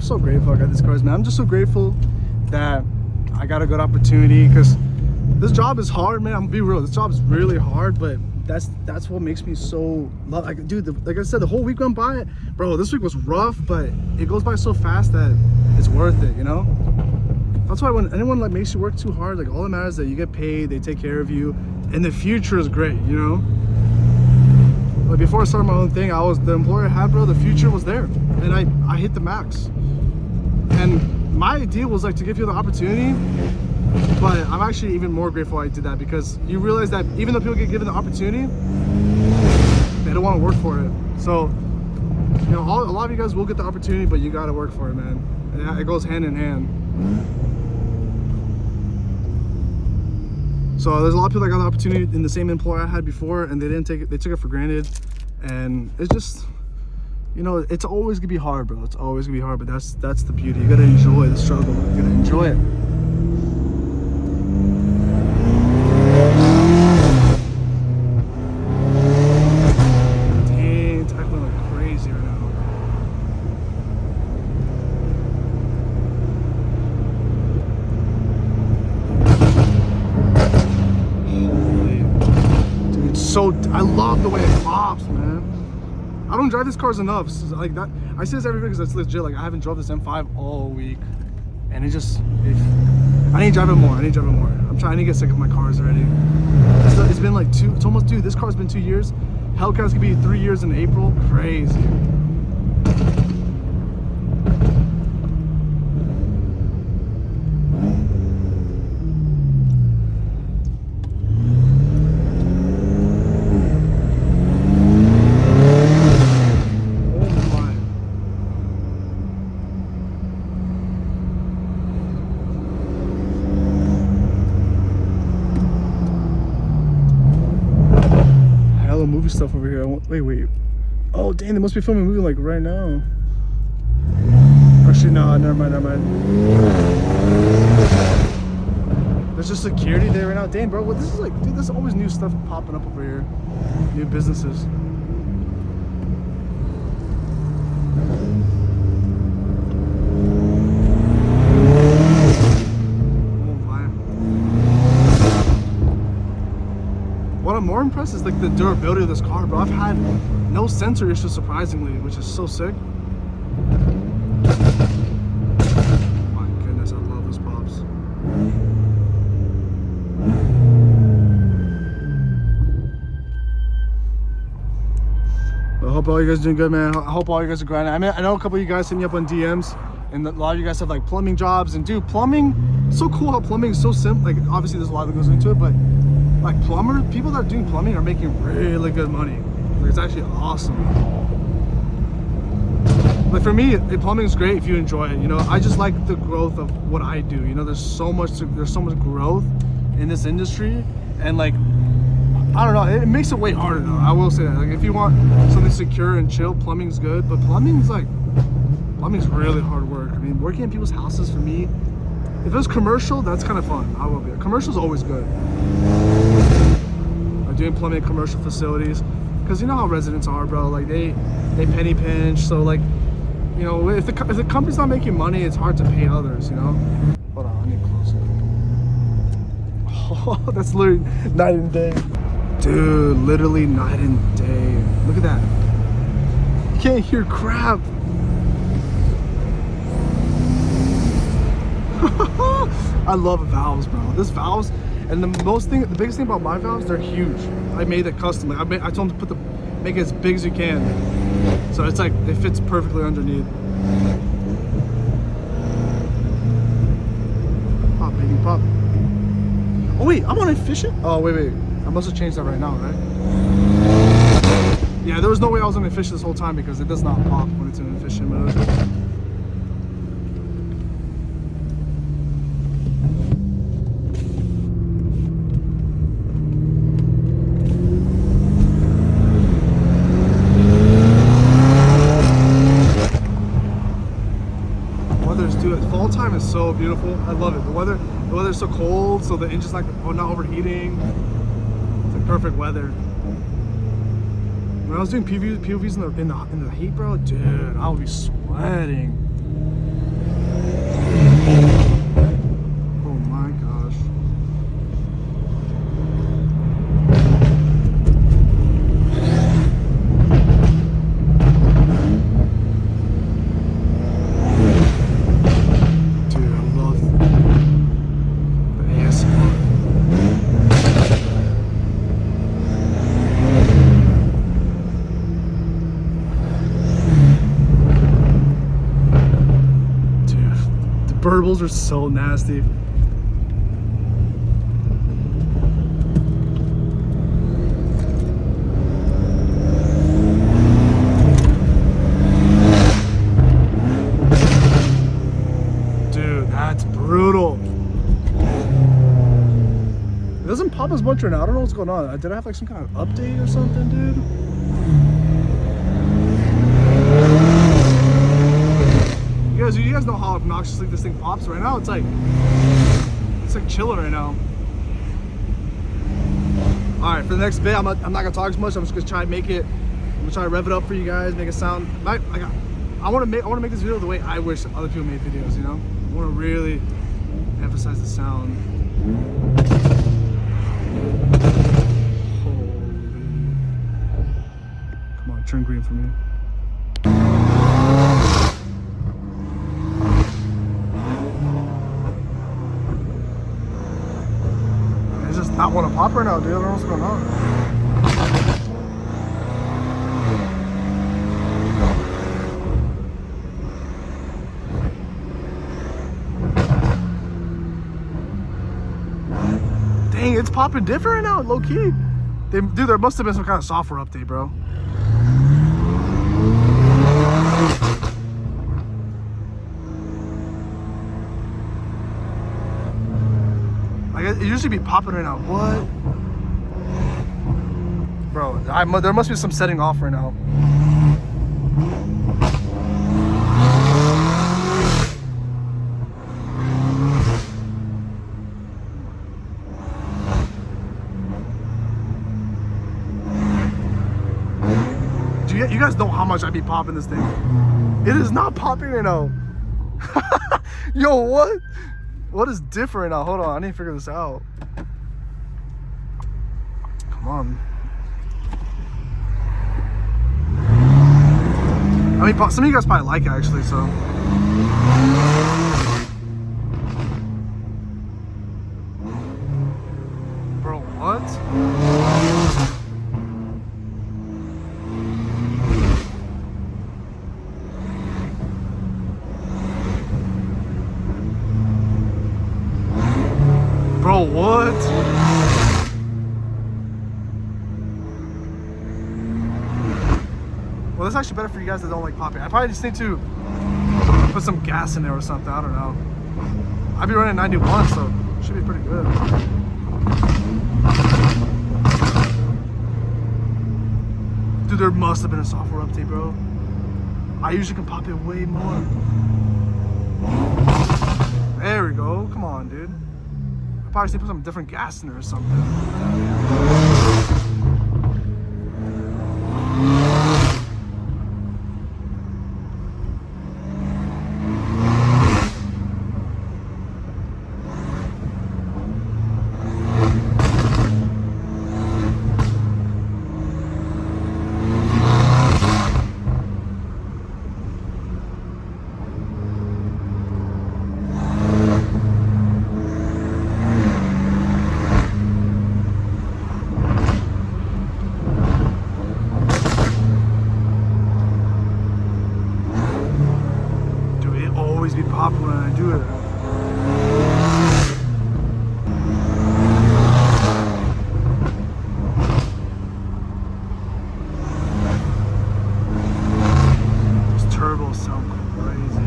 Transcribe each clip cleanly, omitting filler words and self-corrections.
I'm so grateful I got these cars, man. I'm just so grateful that I got a good opportunity, because this job is hard, man. I'm gonna be real, this job is really hard, but that's what makes me so love. Like, dude, like I said, the whole week went by, bro. This week was rough, but it goes by so fast that it's worth it, you know. That's why when anyone like makes you work too hard, like, all that matters is that you get paid, they take care of you, and the future is great, you know. Like, before I started my own thing, the employer I had, bro, the future was there, and I hit the max. And my idea was like to give you the opportunity, but I'm actually even more grateful I did that, because you realize that even though people get given the opportunity, they don't want to work for it. So, you know, a lot of you guys will get the opportunity, but you got to work for it, man. And it goes hand in hand. So there's a lot of people that got the opportunity in the same employer I had before, and they didn't take it. They took it for granted, and it's just, you know, it's always gonna be hard, bro. It's always gonna be hard, but that's the beauty. You gotta enjoy the struggle. You gotta enjoy it. Dang, tackling like crazy right now. So I love the way it pops, man. I don't drive these cars enough. So like that, I say this every week because it's legit. Like, I haven't drove this M5 all week, and I need to drive it more. I need to drive it more. I need to get sick of my cars already. It's been like it's almost, dude, this car's been 2 years. Hellcat's gonna be 3 years in April. Crazy. Movie stuff over here. Wait. Oh, dang, they must be filming a movie like right now. Actually, no, never mind. There's just security there right now. Dang, bro, what this is like, dude, there's always new stuff popping up over here. New businesses. What I'm more impressed is like the durability of this car, bro. I've had no sensor issues, surprisingly, which is so sick. My goodness, I love this pops. I hope all you guys are doing good, man. I hope all you guys are grinding. I mean, I know a couple of you guys hit me up on DMs, and a lot of you guys have like plumbing jobs. And dude, plumbing, it's so cool how plumbing is so simple. Like, obviously there's a lot that goes into it, but like people that are doing plumbing are making really good money. Like, it's actually awesome. Like, for me, plumbing is great if you enjoy it. You know, I just like the growth of what I do. You know, there's so much growth in this industry, and like, I don't know, it makes it way harder though. I will say that. Like, if you want something secure and chill, plumbing's good, but plumbing's really hard work. I mean, working in people's houses, for me, if it was commercial, that's kind of fun. I will be. Commercial's always good. I'm doing plumbing at commercial facilities, because you know how residents are, bro. Like, they penny pinch. So like, you know, if the company's not making money, it's hard to pay others. You know. Hold on, I need to close it. Oh, that's literally night and day, dude. Literally night and day. Look at that. You can't hear crap. I love valves, bro. This valves, and the biggest thing about my valves, they're huge. I made it custom. I told them to make it as big as you can, so it's like it fits perfectly underneath. Pop, baby, pop. Oh wait, I'm on efficient. Oh wait, I must have changed that right now, right? Yeah, there was no way I was on efficient this whole time, because it does not pop when it's in efficient mode. Fall time is so beautiful. I love it. The weather's so cold, so the engine's like not overheating. It's like perfect weather. When I was doing POVs in the heat, bro, dude, I would be sweating. burbles are so nasty. Dude, that's brutal. It doesn't pop as much right now. I don't know what's going on. Did I have like some kind of update or something, dude? You guys know how obnoxiously this thing pops right now. It's like chilling right now. All right, for the next bit, I'm not gonna talk as much. I'm just gonna try and make it. I'm gonna try to rev it up for you guys, make it sound. I want to make this video the way I wish other people made videos. You know, I want to really emphasize the sound. Holy. Come on, turn green for me. I want to pop right now, dude. I don't know what's going on. Dang, it's popping different right now, low key. Dude, there must have been some kind of software update, bro. It usually be popping right now. What? Bro, there must be some setting off right now. You guys know how much I be popping this thing. It is not popping right now. Yo, what? What is different now? Hold on, I need to figure this out. Come on. I mean, some of you guys probably like it actually, so. Bro, what? Bro, what? Well, that's actually better for you guys that don't like popping. I probably just need to put some gas in there or something. I don't know. I'd be running 91, so it should be pretty good. Dude, there must have been a software update, bro. I usually can pop it way more. There we go. Come on, dude. Probably just need to put some different gas in there or something. Be popping when I do it. Those turbos sound crazy.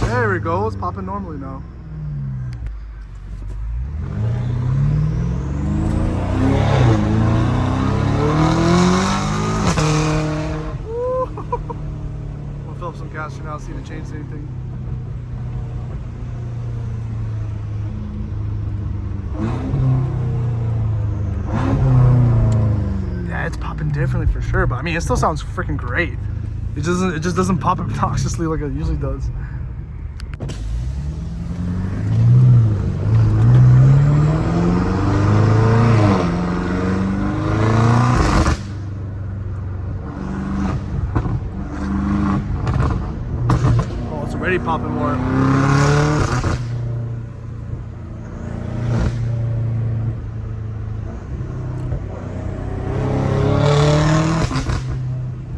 There we go, it's popping normally now. We'll fill up some gas for now, see if it changes anything. Yeah, it's popping differently for sure, but I mean, it still sounds freaking great. It just doesn't pop obnoxiously like it usually does. Already popping more.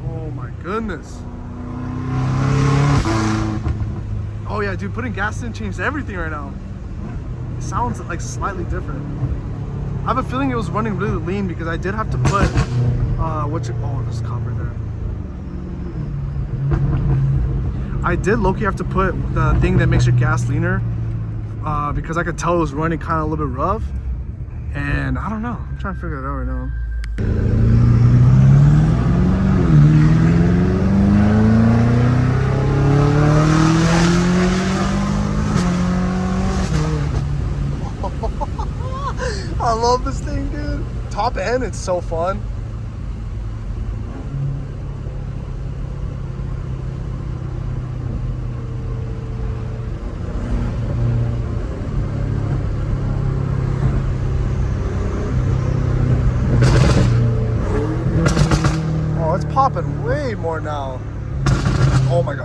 Oh my goodness. Oh yeah, dude, putting gas in changed everything right now. It sounds like slightly different. I have a feeling it was running really lean because I did have to put oh, there's copper there. I did low-key have to put the thing that makes your gas leaner because I could tell it was running kind of a little bit rough, and I don't know, I'm trying to figure it out right now. I love this thing, dude. Top end, it's so fun. Oh, it's popping way more now. Oh my god.